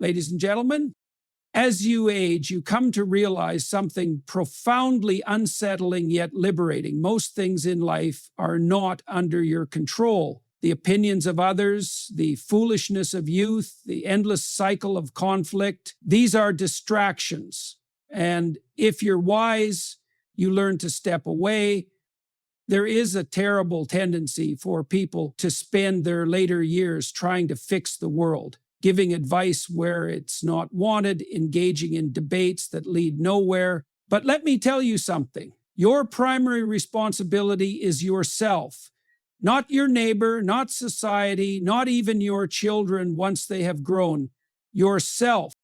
Ladies and gentlemen, as you age, you come to realize something profoundly unsettling yet liberating. Most things in life are not under your control. The opinions of others, the foolishness of youth, the endless cycle of conflict, these are distractions. And if you're wise, you learn to step away. There is a terrible tendency for people to spend their later years trying to fix the world, giving advice where it's not wanted, engaging in debates that lead nowhere. But let me tell you something. Your primary responsibility is yourself, not your neighbor, not society, not even your children once they have grown. Yourself.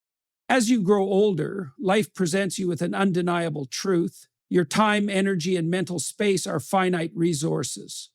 As you grow older, life presents you with an undeniable truth. Your time, energy, and mental space are finite resources.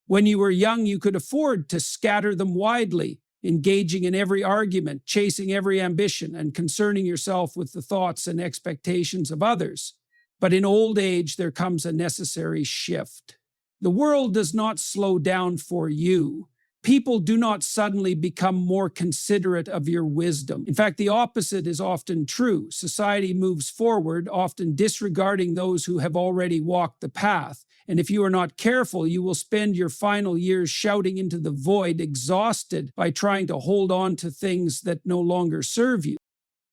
When you were young, you could afford to scatter them widely, engaging in every argument, chasing every ambition, and concerning yourself with the thoughts and expectations of others. But in old age, there comes a necessary shift. The world does not slow down for you. People do not suddenly become more considerate of your wisdom. In fact, the opposite is often true. Society moves forward, often disregarding those who have already walked the path. And if you are not careful, you will spend your final years shouting into the void, exhausted by trying to hold on to things that no longer serve you.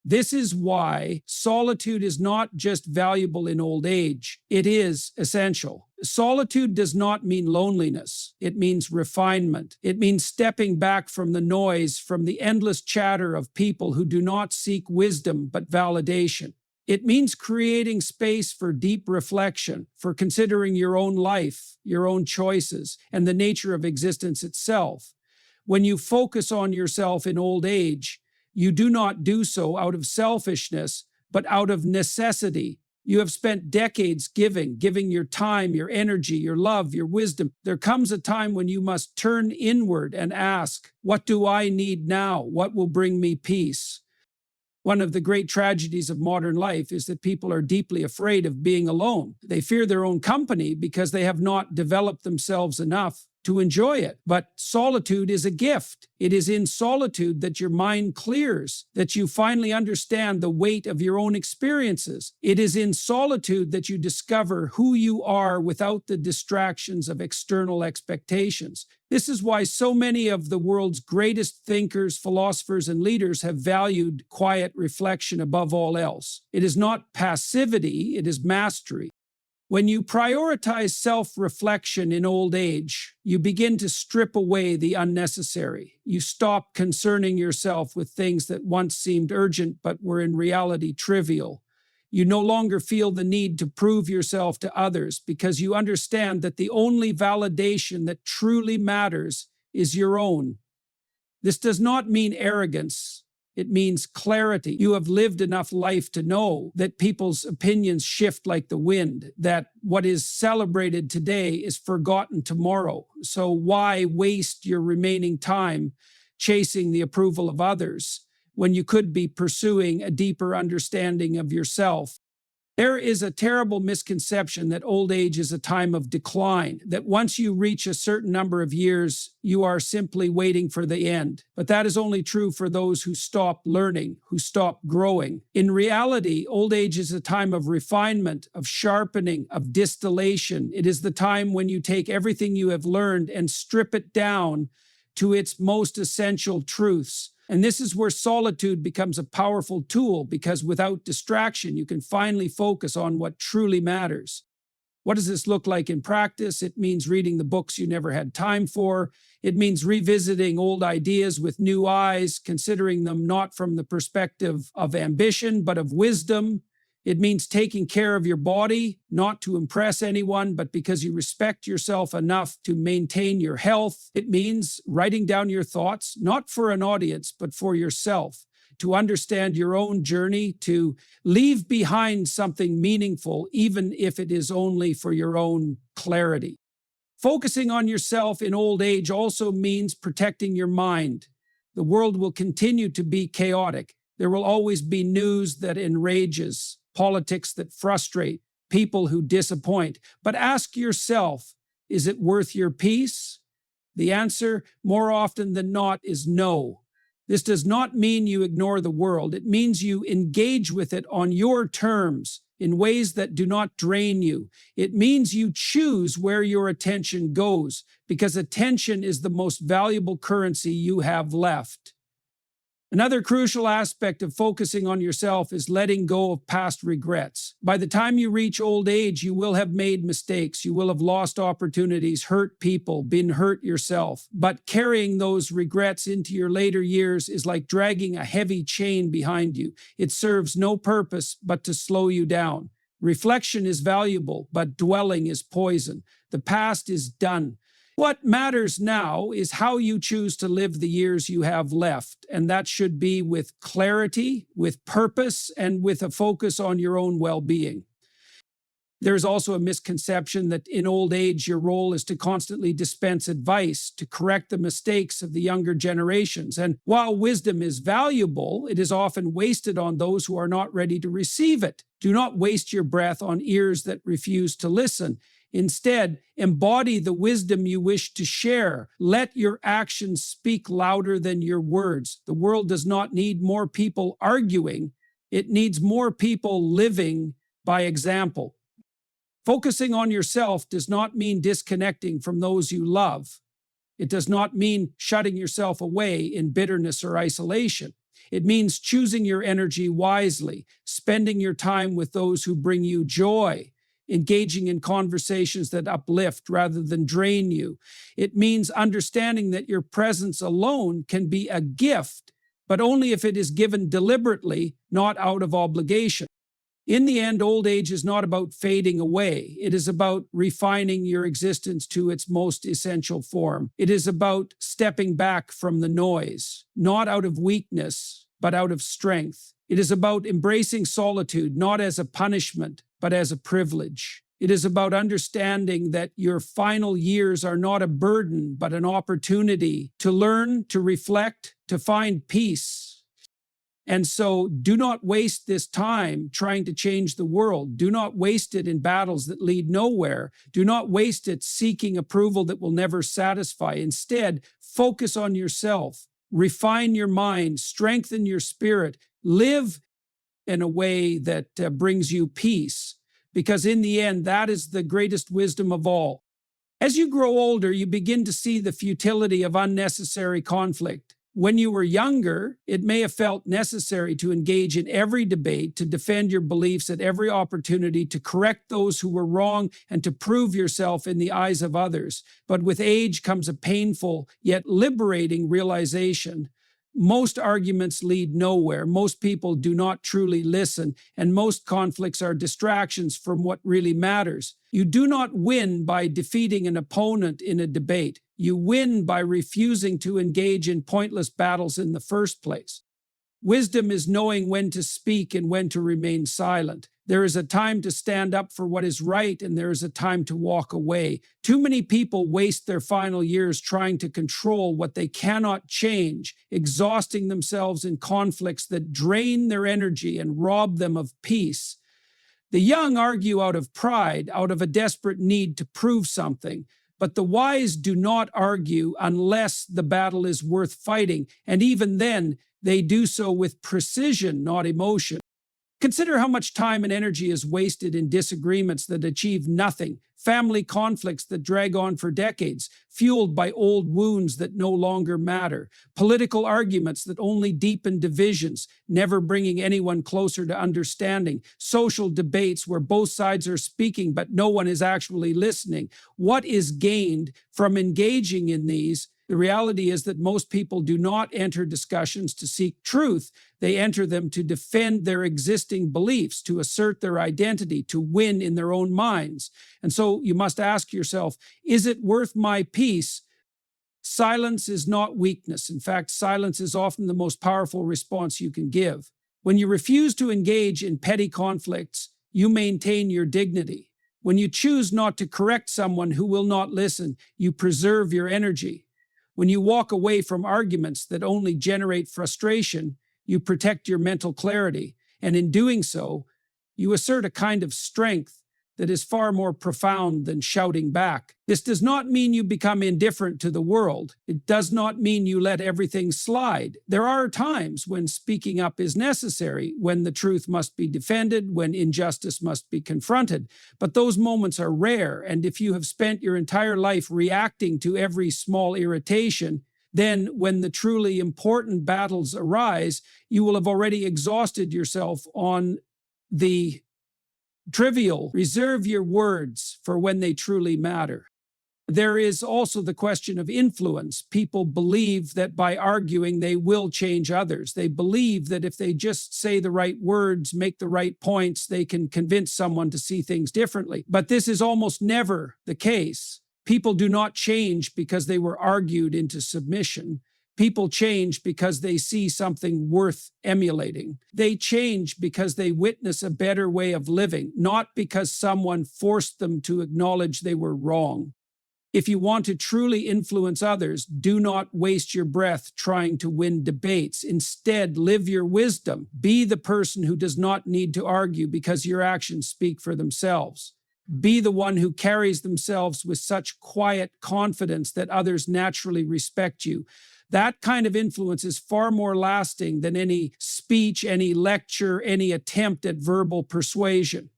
This is why solitude is not just valuable in old age, it is essential. Solitude does not mean loneliness. It means refinement. It means stepping back from the noise, from the endless chatter of people who do not seek wisdom but validation. It means creating space for deep reflection, for considering your own life, your own choices, and the nature of existence itself. When you focus on yourself in old age, you do not do so out of selfishness, but out of necessity. You have spent decades giving your time, your energy, your love, your wisdom. There comes a time when you must turn inward and ask, what do I need now? What will bring me peace? One of the great tragedies of modern life is that people are deeply afraid of being alone. They fear their own company because they have not developed themselves enough to enjoy it. But solitude is a gift. It is in solitude that your mind clears, that you finally understand the weight of your own experiences. It is in solitude that you discover who you are without the distractions of external expectations. This is why so many of the world's greatest thinkers, philosophers, and leaders have valued quiet reflection above all else. It is not passivity, it is mastery. When you prioritize self-reflection in old age, you begin to strip away the unnecessary. You stop concerning yourself with things that once seemed urgent but were in reality trivial. You no longer feel the need to prove yourself to others because you understand that the only validation that truly matters is your own. This does not mean arrogance. It means clarity. You have lived enough life to know that people's opinions shift like the wind, that what is celebrated today is forgotten tomorrow. So why waste your remaining time chasing the approval of others when you could be pursuing a deeper understanding of yourself? There is a terrible misconception that old age is a time of decline, that once you reach a certain number of years, you are simply waiting for the end. But that is only true for those who stop learning, who stop growing. In reality, old age is a time of refinement, of sharpening, of distillation. It is the time when you take everything you have learned and strip it down to its most essential truths. And this is where solitude becomes a powerful tool, because without distraction, you can finally focus on what truly matters. What does this look like in practice? It means reading the books you never had time for. It means revisiting old ideas with new eyes, considering them not from the perspective of ambition, but of wisdom. It means taking care of your body, not to impress anyone, but because you respect yourself enough to maintain your health. It means writing down your thoughts, not for an audience, but for yourself, to understand your own journey, to leave behind something meaningful, even if it is only for your own clarity. Focusing on yourself in old age also means protecting your mind. The world will continue to be chaotic. There will always be news that enrages, politics that frustrate, people who disappoint. But ask yourself, is it worth your peace? The answer, more often than not, is no. This does not mean you ignore the world. It means you engage with it on your terms in ways that do not drain you. It means you choose where your attention goes, because attention is the most valuable currency you have left. Another crucial aspect of focusing on yourself is letting go of past regrets. By the time you reach old age, you will have made mistakes. You will have lost opportunities, hurt people, been hurt yourself. But carrying those regrets into your later years is like dragging a heavy chain behind you. It serves no purpose but to slow you down. Reflection is valuable, but dwelling is poison. The past is done. What matters now is how you choose to live the years you have left, and that should be with clarity, with purpose, and with a focus on your own well-being. There's also a misconception that in old age, your role is to constantly dispense advice, to correct the mistakes of the younger generations. And while wisdom is valuable, it is often wasted on those who are not ready to receive it. Do not waste your breath on ears that refuse to listen. Instead, embody the wisdom you wish to share. Let your actions speak louder than your words. The world does not need more people arguing. It needs more people living by example. Focusing on yourself does not mean disconnecting from those you love. It does not mean shutting yourself away in bitterness or isolation. It means choosing your energy wisely, spending your time with those who bring you joy, engaging in conversations that uplift rather than drain you. It means understanding that your presence alone can be a gift, but only if it is given deliberately, not out of obligation. In the end, old age is not about fading away. It is about refining your existence to its most essential form. It is about stepping back from the noise, not out of weakness, but out of strength. It is about embracing solitude, not as a punishment, but as a privilege. It is about understanding that your final years are not a burden, but an opportunity to learn, to reflect, to find peace. And so do not waste this time trying to change the world. Do not waste it in battles that lead nowhere. Do not waste it seeking approval that will never satisfy. Instead, focus on yourself. Refine your mind, strengthen your spirit, live in a way that brings you peace, because in the end, that is the greatest wisdom of all. As you grow older, you begin to see the futility of unnecessary conflict. When you were younger, it may have felt necessary to engage in every debate, to defend your beliefs at every opportunity, to correct those who were wrong, and to prove yourself in the eyes of others. But with age comes a painful yet liberating realization. Most arguments lead nowhere. Most people do not truly listen, and most conflicts are distractions from what really matters. You do not win by defeating an opponent in a debate. You win by refusing to engage in pointless battles in the first place. Wisdom is knowing when to speak and when to remain silent. There is a time to stand up for what is right, and there is a time to walk away. Too many people waste their final years trying to control what they cannot change, exhausting themselves in conflicts that drain their energy and rob them of peace. The young argue out of pride, out of a desperate need to prove something. But the wise do not argue unless the battle is worth fighting, and even then, they do so with precision, not emotion. Consider how much time and energy is wasted in disagreements that achieve nothing, family conflicts that drag on for decades, fueled by old wounds that no longer matter, political arguments that only deepen divisions, never bringing anyone closer to understanding, social debates where both sides are speaking but no one is actually listening. What is gained from engaging in these? The reality is that most people do not enter discussions to seek truth. They enter them to defend their existing beliefs, to assert their identity, to win in their own minds. And so you must ask yourself, is it worth my peace? Silence is not weakness. In fact, silence is often the most powerful response you can give. When you refuse to engage in petty conflicts, you maintain your dignity. When you choose not to correct someone who will not listen, you preserve your energy. When you walk away from arguments that only generate frustration, you protect your mental clarity, and in doing so, you assert a kind of strength that is far more profound than shouting back. This does not mean you become indifferent to the world. It does not mean you let everything slide. There are times when speaking up is necessary, when the truth must be defended, when injustice must be confronted. But those moments are rare, and if you have spent your entire life reacting to every small irritation, then when the truly important battles arise, you will have already exhausted yourself on the trivial. Reserve your words for when they truly matter. There is also the question of influence. People believe that by arguing they will change others. They believe that if they just say the right words, make the right points, they can convince someone to see things differently. But this is almost never the case. People do not change because they were argued into submission. People change because they see something worth emulating. They change because they witness a better way of living, not because someone forced them to acknowledge they were wrong. If you want to truly influence others, do not waste your breath trying to win debates. Instead, live your wisdom. Be the person who does not need to argue because your actions speak for themselves. Be the one who carries themselves with such quiet confidence that others naturally respect you. That kind of influence is far more lasting than any speech, any lecture, any attempt at verbal persuasion.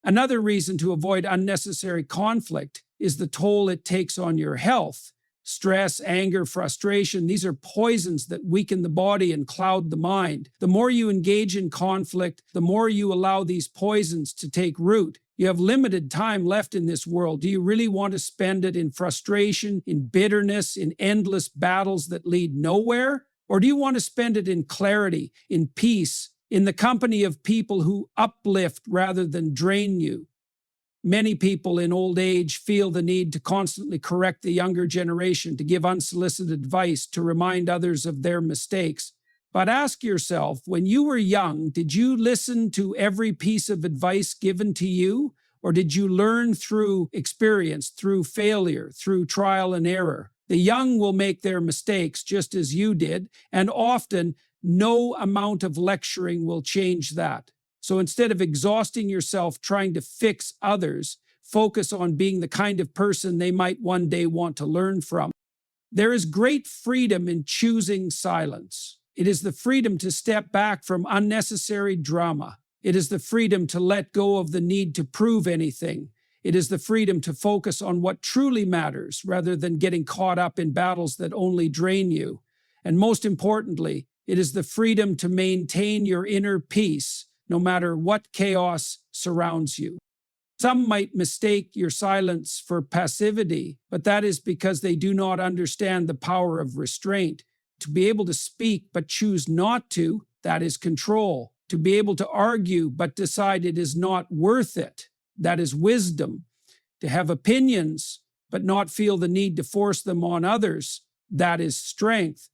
Another reason to avoid unnecessary conflict is the toll it takes on your health. Stress, anger, frustration, these are poisons that weaken the body and cloud the mind. The more you engage in conflict, the more you allow these poisons to take root. You have limited time left in this world. Do you really want to spend it in frustration, in bitterness, in endless battles that lead nowhere? Or do you want to spend it in clarity, in peace, in the company of people who uplift rather than drain you? Many people in old age feel the need to constantly correct the younger generation, to give unsolicited advice, to remind others of their mistakes. But ask yourself, when you were young, did you listen to every piece of advice given to you? Or did you learn through experience, through failure, through trial and error? The young will make their mistakes just as you did, and often no amount of lecturing will change that. So instead of exhausting yourself trying to fix others, focus on being the kind of person they might one day want to learn from. There is great freedom in choosing silence. It is the freedom to step back from unnecessary drama. It is the freedom to let go of the need to prove anything. It is the freedom to focus on what truly matters rather than getting caught up in battles that only drain you. And most importantly, it is the freedom to maintain your inner peace no matter what chaos surrounds you. Some might mistake your silence for passivity, but that is because they do not understand the power of restraint. To be able to speak but choose not to, that is control. To be able to argue but decide it is not worth it, that is wisdom. To have opinions but not feel the need to force them on others, that is strength.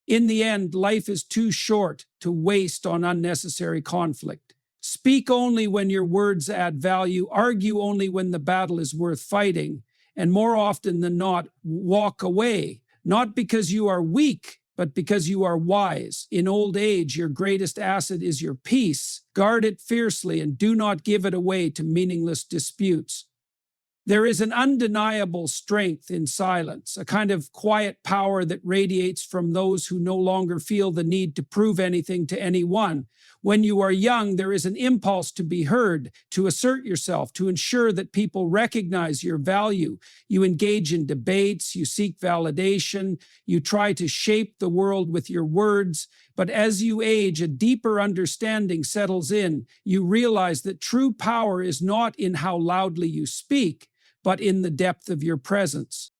In the end, life is too short to waste on unnecessary conflict. Speak only when your words add value, argue only when the battle is worth fighting, and more often than not, walk away, not because you are weak, but because you are wise. In old age, your greatest asset is your peace. Guard it fiercely and do not give it away to meaningless disputes. There is an undeniable strength in silence, a kind of quiet power that radiates from those who no longer feel the need to prove anything to anyone. When you are young, there is an impulse to be heard, to assert yourself, to ensure that people recognize your value. You engage in debates, you seek validation, you try to shape the world with your words. But as you age, a deeper understanding settles in. You realize that true power is not in how loudly you speak, but in the depth of your presence.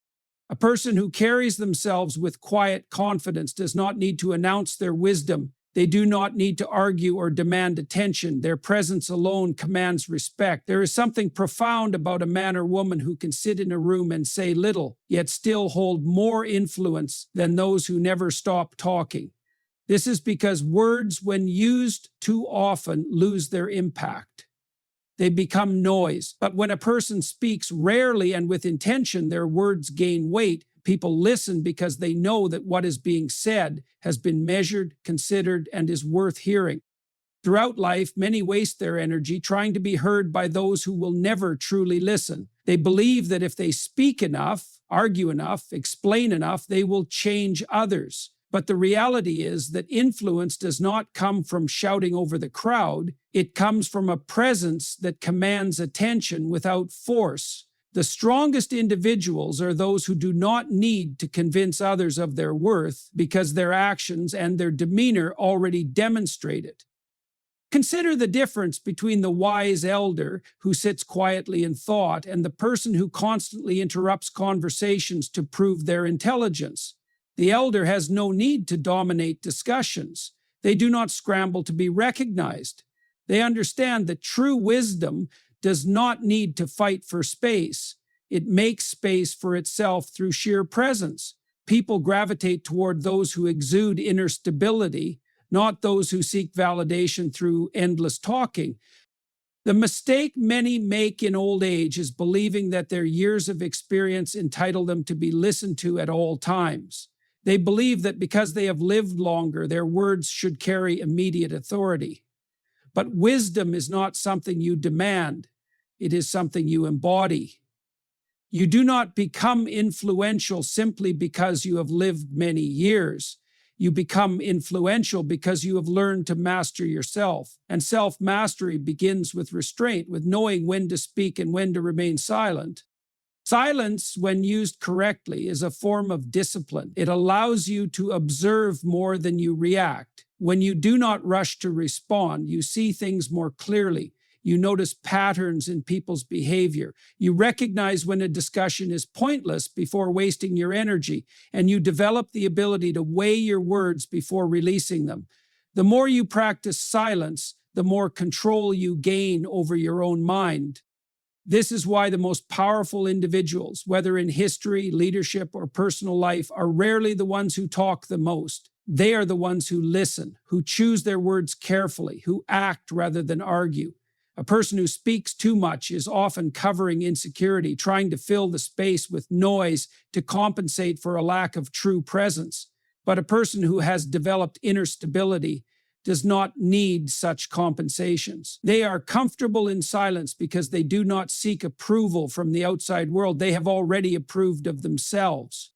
A person who carries themselves with quiet confidence does not need to announce their wisdom. They do not need to argue or demand attention. Their presence alone commands respect. There is something profound about a man or woman who can sit in a room and say little, yet still hold more influence than those who never stop talking. This is because words, when used too often, lose their impact. They become noise. But when a person speaks rarely and with intention, their words gain weight. People listen because they know that what is being said has been measured, considered, and is worth hearing. Throughout life, many waste their energy trying to be heard by those who will never truly listen. They believe that if they speak enough, argue enough, explain enough, they will change others. But the reality is that influence does not come from shouting over the crowd. It comes from a presence that commands attention without force. The strongest individuals are those who do not need to convince others of their worth because their actions and their demeanor already demonstrate it. Consider the difference between the wise elder who sits quietly in thought and the person who constantly interrupts conversations to prove their intelligence. The elder has no need to dominate discussions. They do not scramble to be recognized. They understand that true wisdom does not need to fight for space. It makes space for itself through sheer presence. People gravitate toward those who exude inner stability, not those who seek validation through endless talking. The mistake many make in old age is believing that their years of experience entitle them to be listened to at all times. They believe that because they have lived longer, their words should carry immediate authority. But wisdom is not something you demand. It is something you embody. You do not become influential simply because you have lived many years. You become influential because you have learned to master yourself. And self-mastery begins with restraint, with knowing when to speak and when to remain silent. Silence, when used correctly, is a form of discipline. It allows you to observe more than you react. When you do not rush to respond, you see things more clearly. You notice patterns in people's behavior. You recognize when a discussion is pointless before wasting your energy, and you develop the ability to weigh your words before releasing them. The more you practice silence, the more control you gain over your own mind. This is why the most powerful individuals, whether in history, leadership, or personal life, are rarely the ones who talk the most. They are the ones who listen, who choose their words carefully, who act rather than argue. A person who speaks too much is often covering insecurity, trying to fill the space with noise to compensate for a lack of true presence. But a person who has developed inner stability does not need such compensations. They are comfortable in silence because they do not seek approval from the outside world. They have already approved of themselves.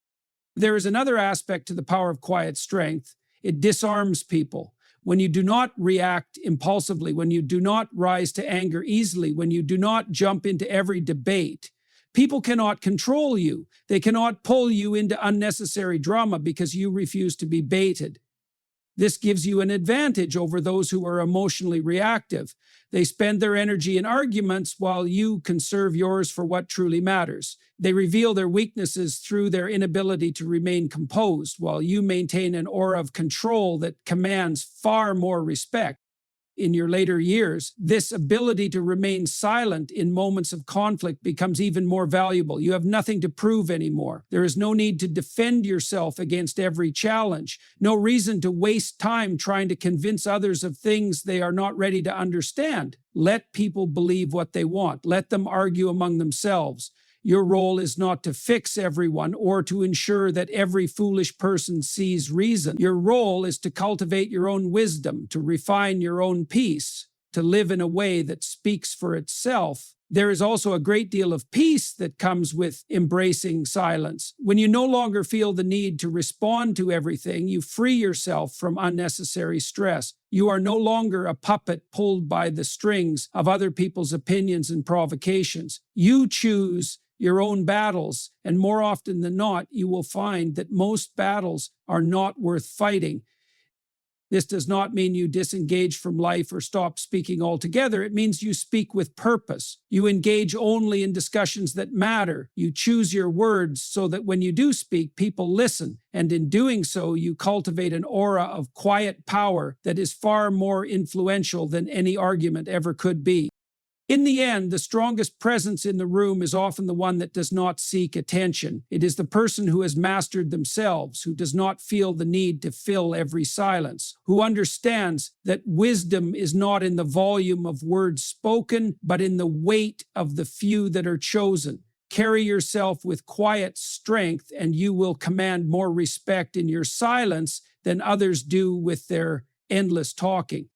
There is another aspect to the power of quiet strength. It disarms people. When you do not react impulsively, when you do not rise to anger easily, when you do not jump into every debate, people cannot control you. They cannot pull you into unnecessary drama because you refuse to be baited. This gives you an advantage over those who are emotionally reactive. They spend their energy in arguments while you conserve yours for what truly matters. They reveal their weaknesses through their inability to remain composed, while you maintain an aura of control that commands far more respect. In your later years, this ability to remain silent in moments of conflict becomes even more valuable. You have nothing to prove anymore. There is no need to defend yourself against every challenge. No reason to waste time trying to convince others of things they are not ready to understand. Let people believe what they want. Let them argue among themselves. Your role is not to fix everyone or to ensure that every foolish person sees reason. Your role is to cultivate your own wisdom, to refine your own peace, to live in a way that speaks for itself. There is also a great deal of peace that comes with embracing silence. When you no longer feel the need to respond to everything, you free yourself from unnecessary stress. You are no longer a puppet pulled by the strings of other people's opinions and provocations. You choose your own battles, and more often than not, you will find that most battles are not worth fighting. This does not mean you disengage from life or stop speaking altogether. It means you speak with purpose. You engage only in discussions that matter. You choose your words so that when you do speak, people listen. And in doing so, you cultivate an aura of quiet power that is far more influential than any argument ever could be. In the end, the strongest presence in the room is often the one that does not seek attention. It is the person who has mastered themselves, who does not feel the need to fill every silence, who understands that wisdom is not in the volume of words spoken, but in the weight of the few that are chosen. Carry yourself with quiet strength, and you will command more respect in your silence than others do with their endless talking.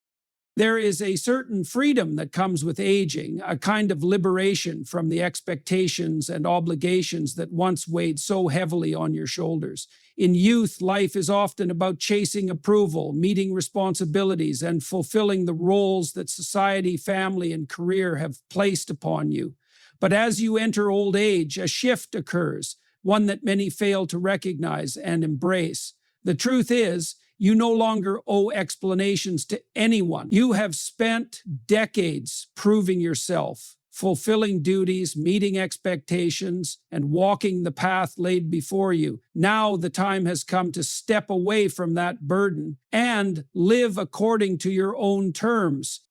There is a certain freedom that comes with aging, a kind of liberation from the expectations and obligations that once weighed so heavily on your shoulders. In youth, life is often about chasing approval, meeting responsibilities, and fulfilling the roles that society, family, and career have placed upon you. But as you enter old age, a shift occurs, one that many fail to recognize and embrace. The truth is, you no longer owe explanations to anyone. You have spent decades proving yourself, fulfilling duties, meeting expectations, and walking the path laid before you. Now the time has come to step away from that burden and live according to your own terms.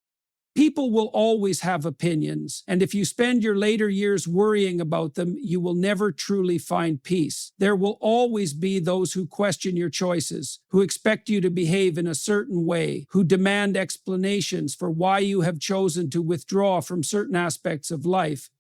People will always have opinions, and if you spend your later years worrying about them, you will never truly find peace. There will always be those who question your choices, who expect you to behave in a certain way, who demand explanations for why you have chosen to withdraw from certain aspects of life.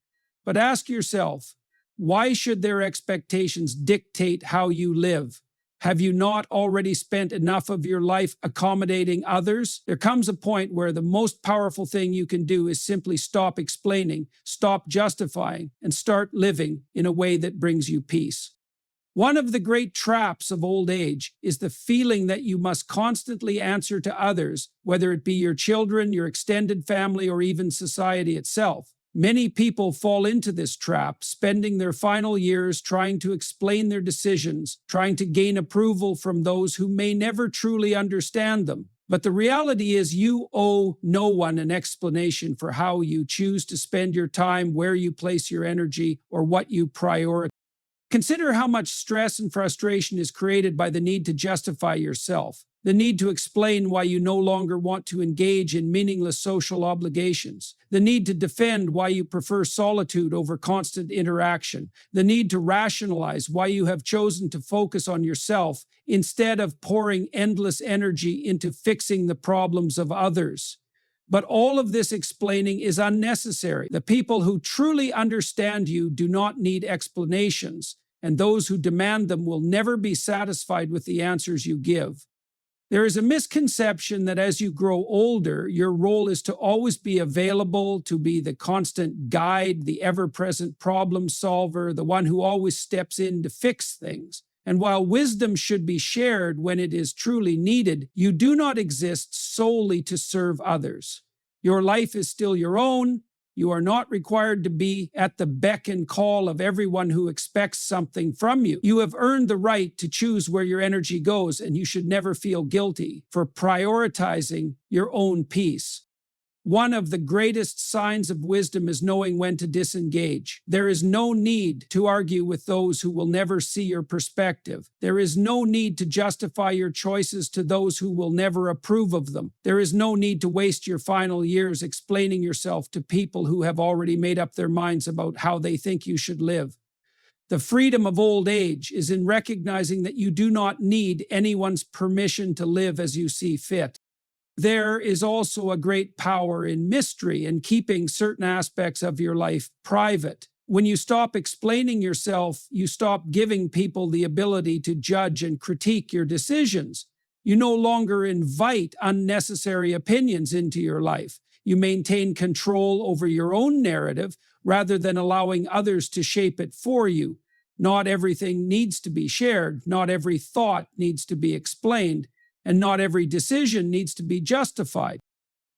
But ask yourself, why should their expectations dictate how you live? Have you not already spent enough of your life accommodating others? There comes a point where the most powerful thing you can do is simply stop explaining, stop justifying, and start living in a way that brings you peace. One of the great traps of old age is the feeling that you must constantly answer to others, whether it be your children, your extended family, or even society itself. Many people fall into this trap, spending their final years trying to explain their decisions, trying to gain approval from those who may never truly understand them. But the reality is you owe no one an explanation for how you choose to spend your time, where you place your energy, or what you prioritize. Consider how much stress and frustration is created by the need to justify yourself, the need to explain why you no longer want to engage in meaningless social obligations, the need to defend why you prefer solitude over constant interaction, the need to rationalize why you have chosen to focus on yourself instead of pouring endless energy into fixing the problems of others. But all of this explaining is unnecessary. The people who truly understand you do not need explanations, and those who demand them will never be satisfied with the answers you give. There is a misconception that as you grow older, your role is to always be available, to be the constant guide, the ever-present problem solver, the one who always steps in to fix things. And while wisdom should be shared when it is truly needed, you do not exist solely to serve others. Your life is still your own. You are not required to be at the beck and call of everyone who expects something from you. You have earned the right to choose where your energy goes, and you should never feel guilty for prioritizing your own peace. One of the greatest signs of wisdom is knowing when to disengage. There is no need to argue with those who will never see your perspective. There is no need to justify your choices to those who will never approve of them. There is no need to waste your final years explaining yourself to people who have already made up their minds about how they think you should live. The freedom of old age is in recognizing that you do not need anyone's permission to live as you see fit. There is also a great power in mystery and keeping certain aspects of your life private. When you stop explaining yourself, you stop giving people the ability to judge and critique your decisions. You no longer invite unnecessary opinions into your life. You maintain control over your own narrative rather than allowing others to shape it for you. Not everything needs to be shared. Not every thought needs to be explained. And not every decision needs to be justified.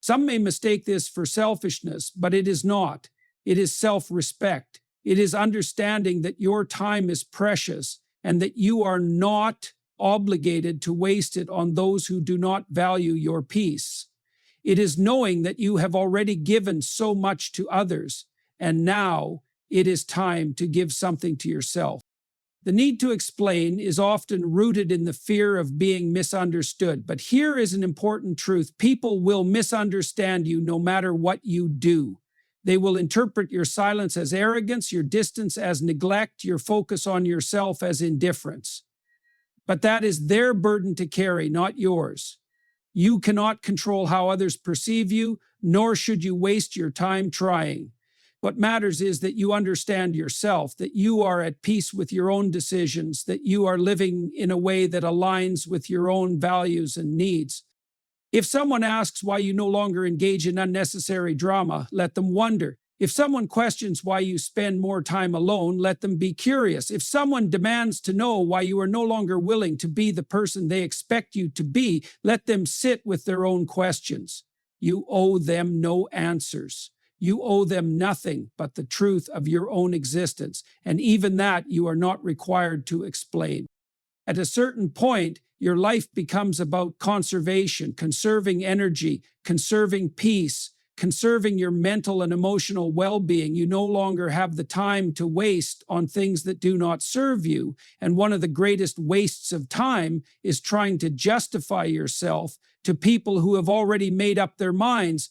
Some may mistake this for selfishness, but it is not. It is self-respect. It is understanding that your time is precious and that you are not obligated to waste it on those who do not value your peace. It is knowing that you have already given so much to others, and now it is time to give something to yourself. The need to explain is often rooted in the fear of being misunderstood, but here is an important truth. People will misunderstand you no matter what you do. They will interpret your silence as arrogance, your distance as neglect, your focus on yourself as indifference. But that is their burden to carry, not yours. You cannot control how others perceive you, nor should you waste your time trying. What matters is that you understand yourself, that you are at peace with your own decisions, that you are living in a way that aligns with your own values and needs. If someone asks why you no longer engage in unnecessary drama, let them wonder. If someone questions why you spend more time alone, let them be curious. If someone demands to know why you are no longer willing to be the person they expect you to be, let them sit with their own questions. You owe them no answers. You owe them nothing but the truth of your own existence, and even that you are not required to explain. At a certain point, your life becomes about conservation, conserving energy, conserving peace, conserving your mental and emotional well-being. You no longer have the time to waste on things that do not serve you. And one of the greatest wastes of time is trying to justify yourself to people who have already made up their minds.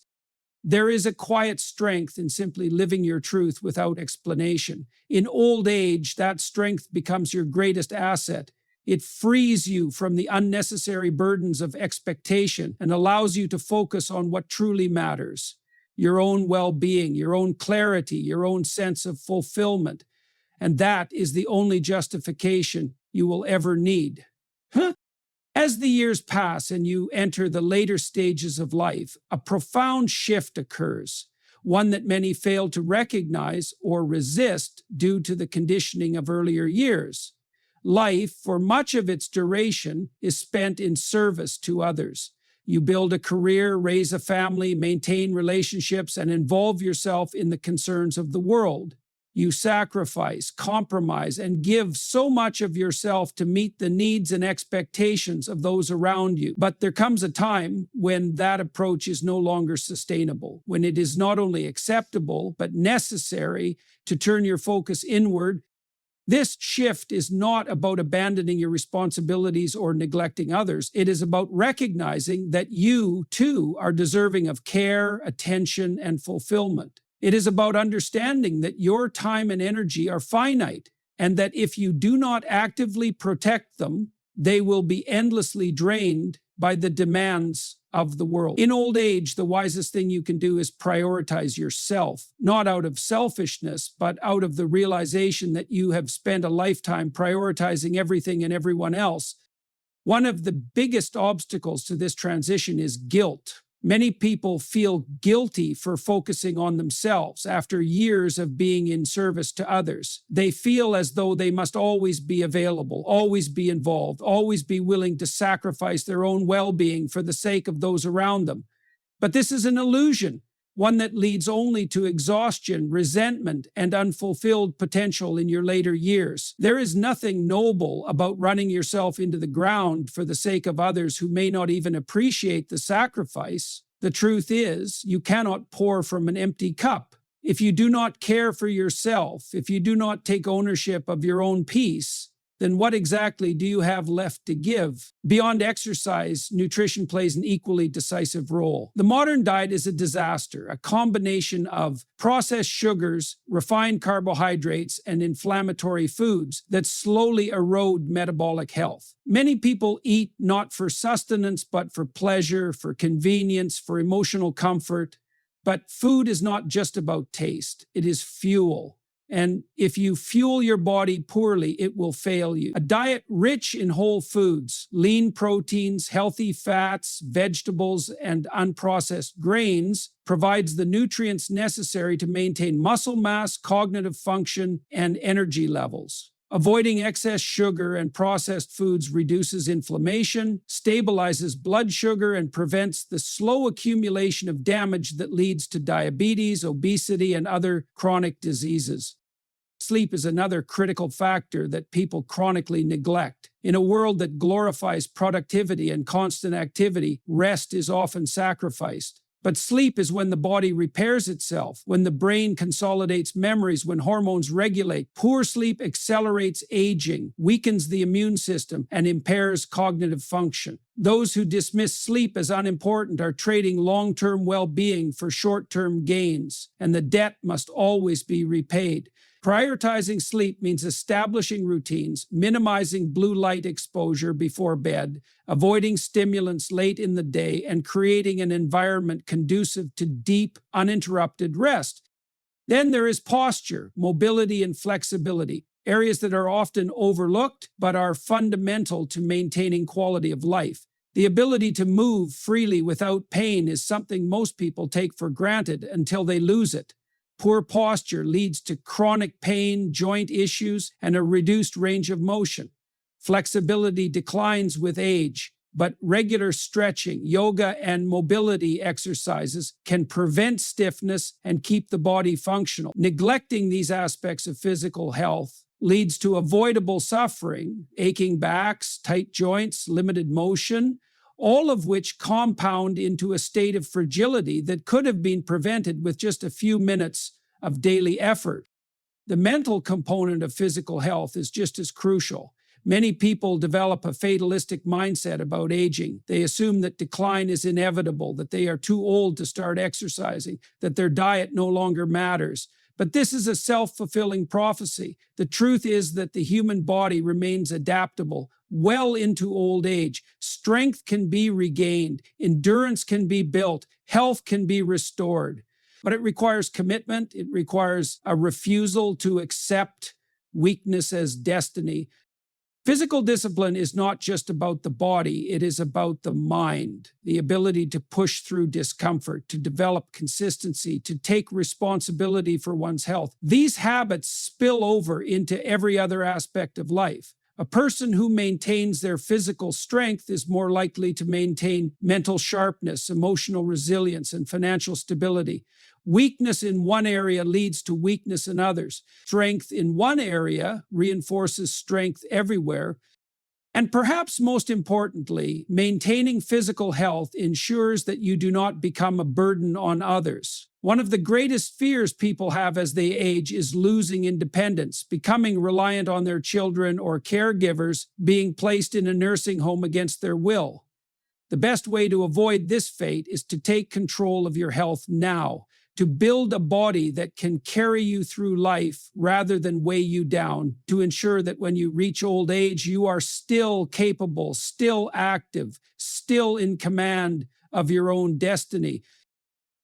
There is a quiet strength in simply living your truth without explanation. In old age, that strength becomes your greatest asset. It frees you from the unnecessary burdens of expectation and allows you to focus on what truly matters: your own well-being, your own clarity, your own sense of fulfillment. And that is the only justification you will ever need. As the years pass and you enter the later stages of life, a profound shift occurs, one that many fail to recognize or resist due to the conditioning of earlier years. Life, for much of its duration, is spent in service to others. You build a career, raise a family, maintain relationships, and involve yourself in the concerns of the world. You sacrifice, compromise, and give so much of yourself to meet the needs and expectations of those around you. But there comes a time when that approach is no longer sustainable, when it is not only acceptable, but necessary to turn your focus inward. This shift is not about abandoning your responsibilities or neglecting others. It is about recognizing that you, too, are deserving of care, attention, and fulfillment. It is about understanding that your time and energy are finite, and that if you do not actively protect them, they will be endlessly drained by the demands of the world. In old age, the wisest thing you can do is prioritize yourself, not out of selfishness, but out of the realization that you have spent a lifetime prioritizing everything and everyone else. One of the biggest obstacles to this transition is guilt. Many people feel guilty for focusing on themselves after years of being in service to others. They feel as though they must always be available, always be involved, always be willing to sacrifice their own well-being for the sake of those around them. But this is an illusion, one that leads only to exhaustion, resentment, and unfulfilled potential in your later years. There is nothing noble about running yourself into the ground for the sake of others who may not even appreciate the sacrifice. The truth is, you cannot pour from an empty cup. If you do not care for yourself, if you do not take ownership of your own peace, then what exactly do you have left to give? Beyond exercise, nutrition plays an equally decisive role. The modern diet is a disaster, a combination of processed sugars, refined carbohydrates, and inflammatory foods that slowly erode metabolic health. Many people eat not for sustenance, but for pleasure, for convenience, for emotional comfort. But food is not just about taste, it is fuel. And if you fuel your body poorly, it will fail you. A diet rich in whole foods, lean proteins, healthy fats, vegetables, and unprocessed grains provides the nutrients necessary to maintain muscle mass, cognitive function, and energy levels. Avoiding excess sugar and processed foods reduces inflammation, stabilizes blood sugar, and prevents the slow accumulation of damage that leads to diabetes, obesity, and other chronic diseases. Sleep is another critical factor that people chronically neglect. In a world that glorifies productivity and constant activity, rest is often sacrificed. But sleep is when the body repairs itself, when the brain consolidates memories, when hormones regulate. Poor sleep accelerates aging, weakens the immune system, and impairs cognitive function. Those who dismiss sleep as unimportant are trading long-term well-being for short-term gains, and the debt must always be repaid. Prioritizing sleep means establishing routines, minimizing blue light exposure before bed, avoiding stimulants late in the day, and creating an environment conducive to deep, uninterrupted rest. Then there is posture, mobility, and flexibility, areas that are often overlooked but are fundamental to maintaining quality of life. The ability to move freely without pain is something most people take for granted until they lose it. Poor posture leads to chronic pain, joint issues, and a reduced range of motion. Flexibility declines with age, but regular stretching, yoga, and mobility exercises can prevent stiffness and keep the body functional. Neglecting these aspects of physical health leads to avoidable suffering, aching backs, tight joints, limited motion, all of which compound into a state of fragility that could have been prevented with just a few minutes of daily effort. The mental component of physical health is just as crucial. Many people develop a fatalistic mindset about aging. They assume that decline is inevitable, that they are too old to start exercising, that their diet no longer matters. But this is a self-fulfilling prophecy. The truth is that the human body remains adaptable well into old age. Strength can be regained, endurance can be built, health can be restored. But it requires commitment, it requires a refusal to accept weakness as destiny. Physical discipline is not just about the body, it is about the mind, the ability to push through discomfort, to develop consistency, to take responsibility for one's health. These habits spill over into every other aspect of life. A person who maintains their physical strength is more likely to maintain mental sharpness, emotional resilience, and financial stability. Weakness in one area leads to weakness in others. Strength in one area reinforces strength everywhere. And perhaps most importantly, maintaining physical health ensures that you do not become a burden on others. One of the greatest fears people have as they age is losing independence, becoming reliant on their children or caregivers, being placed in a nursing home against their will. The best way to avoid this fate is to take control of your health now, to build a body that can carry you through life rather than weigh you down, to ensure that when you reach old age, you are still capable, still active, still in command of your own destiny.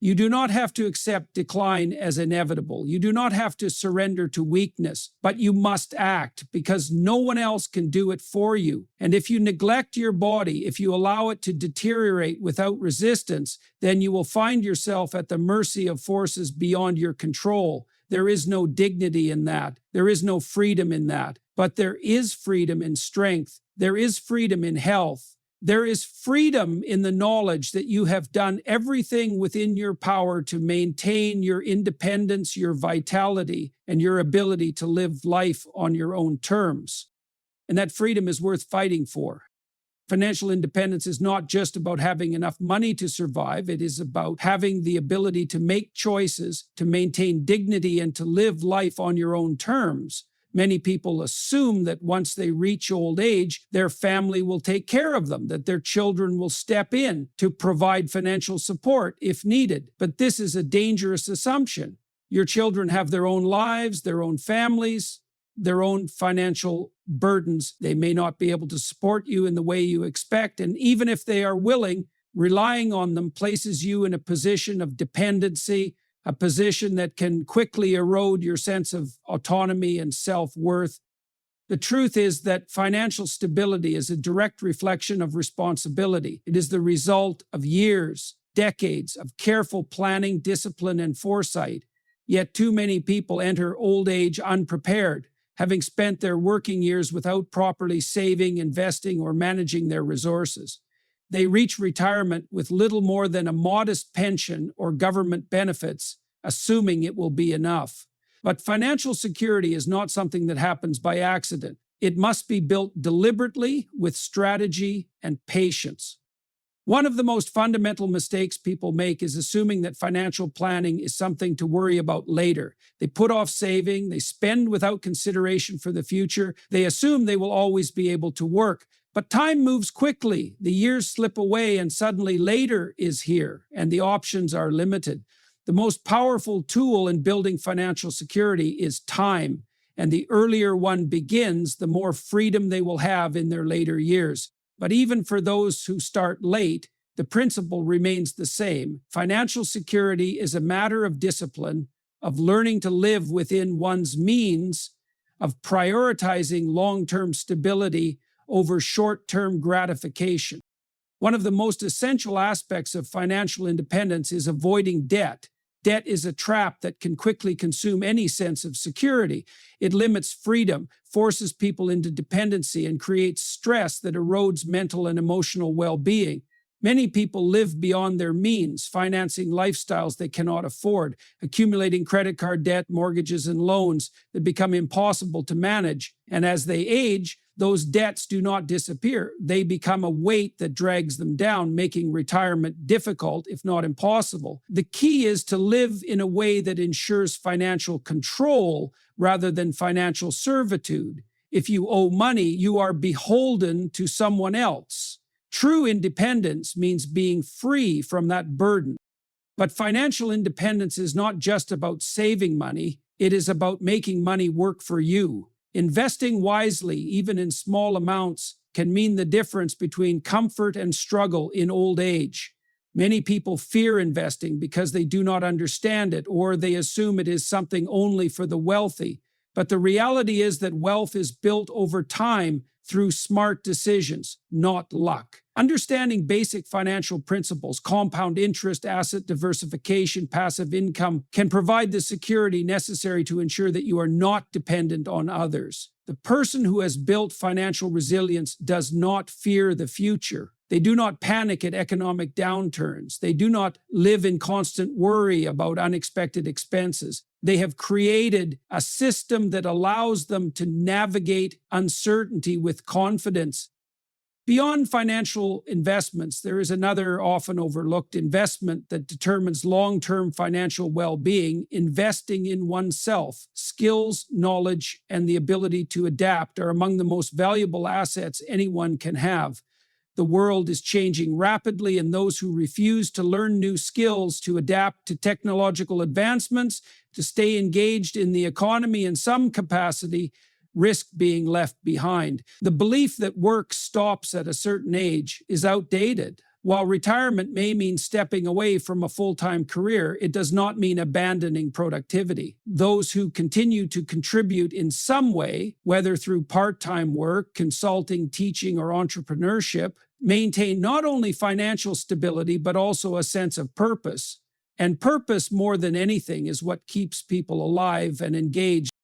You do not have to accept decline as inevitable. You do not have to surrender to weakness, but you must act because no one else can do it for you. And if you neglect your body, if you allow it to deteriorate without resistance, then you will find yourself at the mercy of forces beyond your control. There is no dignity in that. There is no freedom in that. But there is freedom in strength. There is freedom in health. There is freedom in the knowledge that you have done everything within your power to maintain your independence, your vitality, and your ability to live life on your own terms. And that freedom is worth fighting for. Financial independence is not just about having enough money to survive. It is about having the ability to make choices, to maintain dignity, and to live life on your own terms. Many people assume that once they reach old age, their family will take care of them, that their children will step in to provide financial support if needed. But this is a dangerous assumption. Your children have their own lives, their own families, their own financial burdens. They may not be able to support you in the way you expect, and even if they are willing, relying on them places you in a position of dependency, a position that can quickly erode your sense of autonomy and self-worth. The truth is that financial stability is a direct reflection of responsibility. It is the result of years, decades of careful planning, discipline, and foresight. Yet too many people enter old age unprepared, having spent their working years without properly saving, investing, or managing their resources. They reach retirement with little more than a modest pension or government benefits, assuming it will be enough. But financial security is not something that happens by accident. It must be built deliberately with strategy and patience. One of the most fundamental mistakes people make is assuming that financial planning is something to worry about later. They put off saving, they spend without consideration for the future, they assume they will always be able to work. But time moves quickly, the years slip away, and suddenly later is here, and the options are limited. The most powerful tool in building financial security is time, and the earlier one begins, the more freedom they will have in their later years. But even for those who start late, the principle remains the same. Financial security is a matter of discipline, of learning to live within one's means, of prioritizing long-term stability over short-term gratification. One of the most essential aspects of financial independence is avoiding debt. Debt is a trap that can quickly consume any sense of security. It limits freedom, forces people into dependency, and creates stress that erodes mental and emotional well-being. Many people live beyond their means, financing lifestyles they cannot afford, accumulating credit card debt, mortgages, and loans that become impossible to manage. And as they age, those debts do not disappear. They become a weight that drags them down, making retirement difficult, if not impossible. The key is to live in a way that ensures financial control rather than financial servitude. If you owe money, you are beholden to someone else. True independence means being free from that burden. But financial independence is not just about saving money, it is about making money work for you. Investing wisely, even in small amounts, can mean the difference between comfort and struggle in old age. Many people fear investing because they do not understand it, or they assume it is something only for the wealthy. But the reality is that wealth is built over time through smart decisions, not luck. Understanding basic financial principles, compound interest, asset diversification, passive income, can provide the security necessary to ensure that you are not dependent on others. The person who has built financial resilience does not fear the future. They do not panic at economic downturns. They do not live in constant worry about unexpected expenses. They have created a system that allows them to navigate uncertainty with confidence. Beyond financial investments, there is another often overlooked investment that determines long-term financial well-being: investing in oneself. Skills, knowledge, and the ability to adapt are among the most valuable assets anyone can have. The world is changing rapidly, and those who refuse to learn new skills, to adapt to technological advancements, to stay engaged in the economy in some capacity, risk being left behind. The belief that work stops at a certain age is outdated. While retirement may mean stepping away from a full-time career, it does not mean abandoning productivity. Those who continue to contribute in some way, whether through part-time work, consulting, teaching, or entrepreneurship, maintain not only financial stability but also a sense of purpose. And purpose, more than anything, is what keeps people alive and engaged.